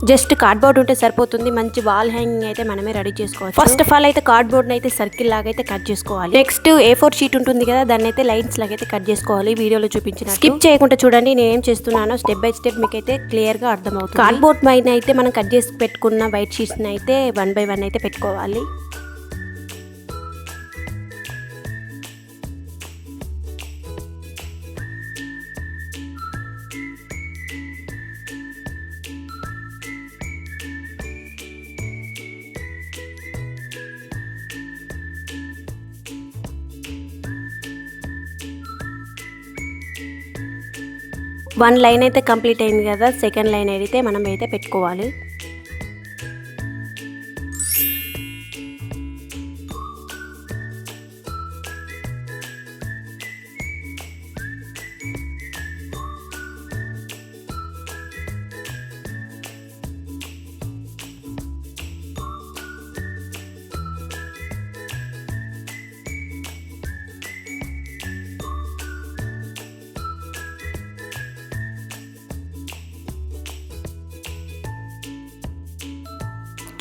Just cardboard ఉంటే సరిపోతుంది. మంచి వాల్ హ్యాంగింగ్ అయితే మనమే రెడీ చేసుకోవచ్చు. ఫస్ట్ ఆఫ్ ఆల్ అయితే కార్డ్బోర్డ్ని అయితే సర్కిల్ లాగా అయితే కట్ చేసుకోవాలి. నెక్స్ట్ A4 షీట్ ఉంటుంది కదా, దాన్ని అయితే లైన్స్ లాగా అయితే కట్ చేసుకోవాలి. వీడియోలో చూపించిన స్కిప్ చేయకుండా చూడండి నేను ఏం చేస్తున్నానో. స్టెప్ బై స్టెప్ మీకు అయితే క్లియర్ గా అర్థమవుతుంది. కార్డ్బోర్డ్ పైన అయితే మనం కట్ చేసి పెట్టుకున్న వైట్ షీట్స్ అయితే 1 by 1 అయితే పెట్టుకోవాలి. వన్ లైన్ అయితే కంప్లీట్ అయింది కదా, సెకండ్ లైన్ అయితే మనం అయితే పెట్టుకోవాలి.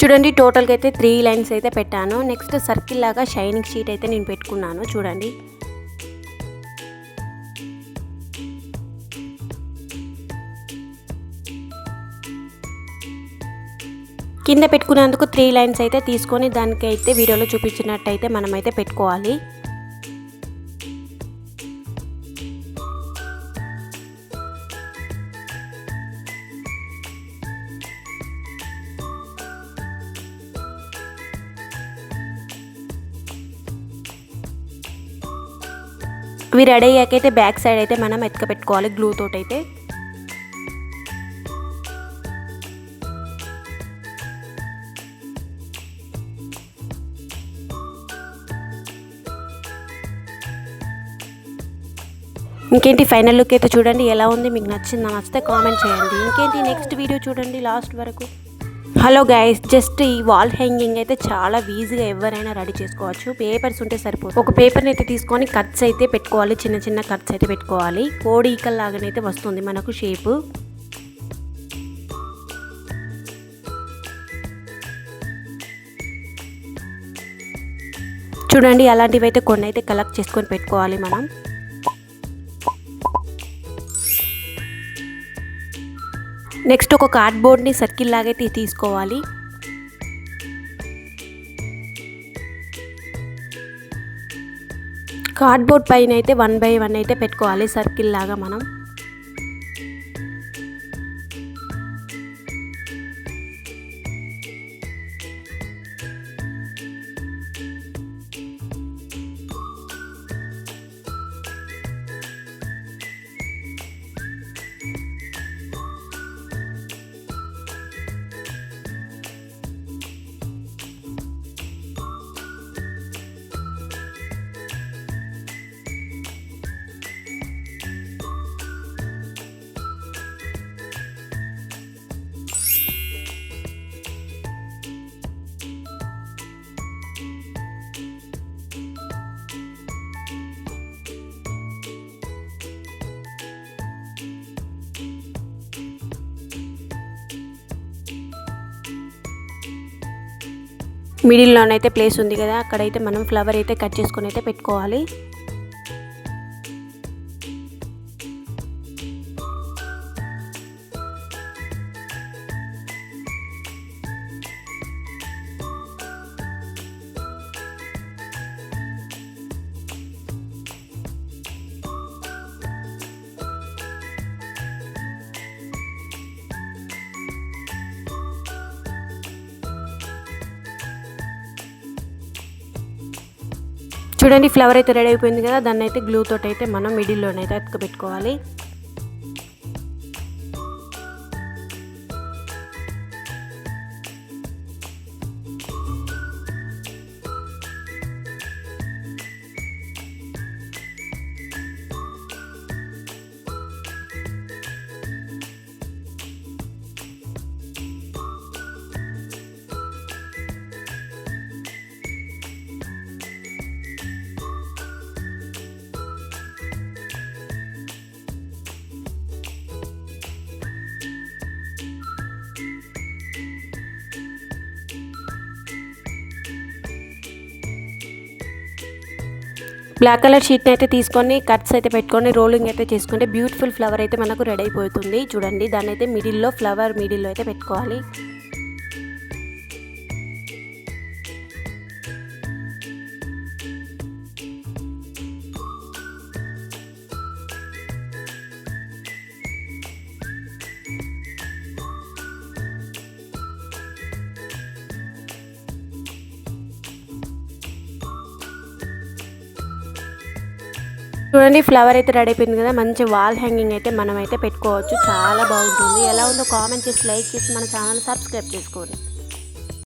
చూడండి టోటల్గా అయితే 3 లైన్స్ అయితే పెట్టాను. నెక్స్ట్ సర్కిల్ లాగా షైనింగ్ షీట్ అయితే నేను పెట్టుకున్నాను. చూడండి కింద పెట్టుకునేందుకు 3 లైన్స్ అయితే తీసుకొని దానికైతే వీడియోలో చూపించినట్టయితే మనమైతే పెట్టుకోవాలి. ఇవి రెడీ అయ్యాకైతే బ్యాక్ సైడ్ అయితే మనం ఎత్తుక పెట్టుకోవాలి గ్లూ తోటి అయితే. ఇంకేంటి ఫైనల్ లుక్ అయితే చూడండి ఎలా ఉంది, మీకు నచ్చితే కామెంట్ చేయండి. ఇంకేంటి నెక్స్ట్ వీడియో చూడండి లాస్ట్ వరకు. హలో గైస్, జస్ట్ ఈ వాల్ హ్యాంగింగ్ అయితే చాలా ఈజీగా ఎవరైనా రెడీ చేసుకోవచ్చు. పేపర్స్ ఉంటే సరిపోతుంది. ఒక పేపర్ని అయితే తీసుకొని కట్స్ అయితే పెట్టుకోవాలి, చిన్న చిన్న కట్స్ అయితే పెట్టుకోవాలి. కోడి ఈకల్ లాగానైతే వస్తుంది మనకు షేపు. చూడండి అలాంటివి అయితే కొన్ని అయితే కలెక్ట్ చేసుకొని పెట్టుకోవాలి మనం. నెక్స్ట్ ఒక కార్డ్బోర్డ్ని సర్కిల్ లాగైతే తీసుకోవాలి. కార్డ్బోర్డ్ పైన అయితే 1 by 1 అయితే పెట్టుకోవాలి సర్కిల్ లాగా మనం. మిడిల్లోనైతే ప్లేస్ ఉంది కదా, అక్కడైతే మనం ఫ్లవర్ అయితే కట్ చేసుకొని అయితే పెట్టుకోవాలి. చూడండి ఫ్లవర్ అయితే రెడీ అయిపోయింది కదా, దాన్ని అయితే గ్లూ తోటి అయితే మనం మిడిల్లోనైతే అతుకబెట్టుకోవాలి. బ్లాక్ కలర్ షీట్ని అయితే తీసుకొని కట్స్ అయితే పెట్టుకొని రోలింగ్ అయితే చేసుకుంటే బ్యూటిఫుల్ ఫ్లవర్ అయితే మనకు రెడీ అయిపోతుంది. చూడండి, దాన్ని అయితే మిడిల్లో ఫ్లవర్ మిడిల్లో అయితే పెట్టుకోవాలి. చూడండి, ఫ్లవర్ అయితే రెడీ అయిపోయింది కదా. మంచి వాల్ హ్యాంగింగ్ అయితే మనం అయితే పెట్టుకోవచ్చు. చాలా బాగుంటుంది. ఎలా ఉందో కామెంట్ చేసి లైక్ చేసి మన ఛానల్ సబ్స్క్రైబ్ చేసుకోండి.